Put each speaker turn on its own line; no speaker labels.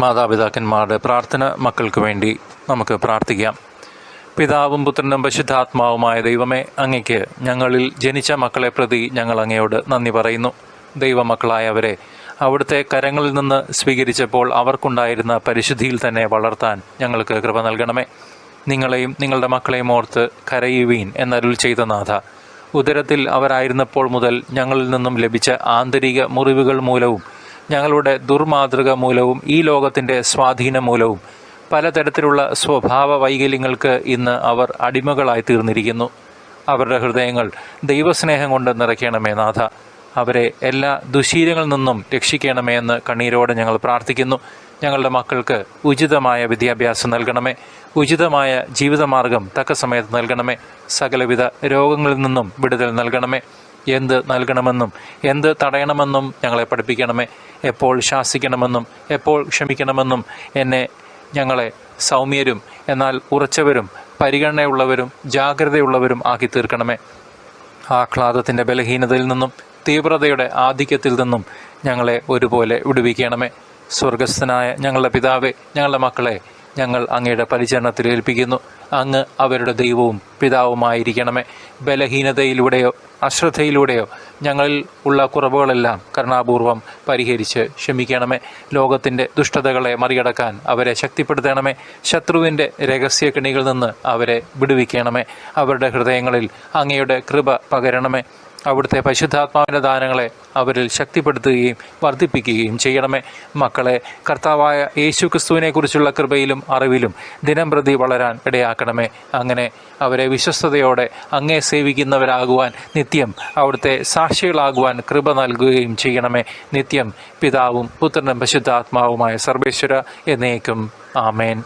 മാതാപിതാക്കന്മാരുടെ പ്രാർത്ഥന മക്കൾക്ക് വേണ്ടി നമുക്ക് പ്രാർത്ഥിക്കാം. പിതാവും പുത്രനും പരിശുദ്ധാത്മാവുമായ ദൈവമേ, അങ്ങയ്ക്ക് ഞങ്ങളിൽ ജനിച്ച മക്കളെ പ്രതി ഞങ്ങൾ അങ്ങയോട് നന്ദി പറയുന്നു. ദൈവമക്കളായവരെ അവിടുത്തെ കരങ്ങളിൽ നിന്ന് സ്വീകരിച്ചപ്പോൾ അവർക്കുണ്ടായിരുന്ന പരിശുദ്ധിയിൽ തന്നെ വളർത്താൻ ഞങ്ങൾക്ക് കൃപ നൽകണമേ. നിങ്ങളെയും നിങ്ങളുടെ മക്കളെയും ഓർത്ത് കരയുവീൻ എന്നരുൾ ചെയ്ത നാഥ, ഉദരത്തിൽ അവരായിരുന്നപ്പോൾ മുതൽ ഞങ്ങളിൽ നിന്നും ലഭിച്ച ആന്തരിക മുറിവുകൾ മൂലവും ഞങ്ങളുടെ ദുർമാതൃക മൂലവും ഈ ലോകത്തിൻ്റെ സ്വാധീനം മൂലവും പലതരത്തിലുള്ള സ്വഭാവ വൈകല്യങ്ങൾക്ക് ഇന്ന് അവർ അടിമകളായി തീർന്നിരിക്കുന്നു. അവരുടെ ഹൃദയങ്ങൾ ദൈവസ്നേഹം കൊണ്ട് നിറയ്ക്കണമേ നാഥ. അവരെ എല്ലാ ദുശീലങ്ങളിൽ നിന്നും രക്ഷിക്കണമേ എന്ന് കണ്ണീരോടെ ഞങ്ങൾ പ്രാർത്ഥിക്കുന്നു. ഞങ്ങളുടെ മക്കൾക്ക് ഉചിതമായ വിദ്യാഭ്യാസം നൽകണമേ. ഉചിതമായ ജീവിതമാർഗം തക്ക സമയത്ത് നൽകണമേ. സകലവിധ രോഗങ്ങളിൽ നിന്നും വിടുതൽ നൽകണമേ. എന്ത് നൽകണമെന്നും എന്ത് തടയണമെന്നും ഞങ്ങളെ പഠിപ്പിക്കണമേ. എപ്പോൾ ശാസിക്കണമെന്നും എപ്പോൾ ക്ഷമിക്കണമെന്നും ഞങ്ങളെ സൗമ്യരും എന്നാൽ ഉറച്ചവരും പരിഗണനയുള്ളവരും ജാഗ്രതയുള്ളവരും ആക്കി തീർക്കണമേ. ആഹ്ലാദത്തിൻ്റെ ബലഹീനതയിൽ നിന്നും തീവ്രതയുടെ ആധിക്യത്തിൽ നിന്നും ഞങ്ങളെ ഒരുപോലെ വിടുവിക്കണമേ. സ്വർഗസ്ഥനായ ഞങ്ങളുടെ പിതാവേ, ഞങ്ങളുടെ മക്കളെ ഞങ്ങൾ അങ്ങയുടെ പരിചരണത്തിൽ ഏൽപ്പിക്കുന്നു. അങ്ങ് അവരുടെ ദൈവവും പിതാവുമായിരിക്കണമേ. ബലഹീനതയിലൂടെയോ അശ്രദ്ധയിലൂടെയോ ഞങ്ങളിൽ ഉള്ള കുറവുകളെല്ലാം കരുണാപൂർവം പരിഹരിച്ച് ക്ഷമിക്കണമേ. ലോകത്തിൻ്റെ ദുഷ്ടതകളെ മറികടക്കാൻ അവരെ ശക്തിപ്പെടുത്തണമേ. ശത്രുവിൻ്റെ രഹസ്യ കെണികളിൽ നിന്ന് അവരെ വിടുവിക്കണമേ. അവരുടെ ഹൃദയങ്ങളിൽ അങ്ങയുടെ കൃപ പകരണമേ. അവിടുത്തെ പരിശുദ്ധാത്മാവിൻ്റെ ദാനങ്ങളെ അവരിൽ ശക്തിപ്പെടുത്തുകയും വർദ്ധിപ്പിക്കുകയും ചെയ്യണമേ. മക്കളെ കർത്താവായ യേശു ക്രിസ്തുവിനെക്കുറിച്ചുള്ള കൃപയിലും അറിവിലും ദിനംപ്രതി വളരാൻ ഇടയാക്കണമേ. അങ്ങനെ അവരെ വിശ്വസ്തയോടെ അങ്ങേ സേവിക്കുന്നവരാകുവാൻ, നിത്യം അവിടുത്തെ സാക്ഷികളാകുവാൻ കൃപ നൽകുകയും ചെയ്യണമേ. നിത്യം പിതാവും പുത്രനും പരിശുദ്ധാത്മാവുമായ സർവേശ്വര എന്നേക്കും ആമേൻ.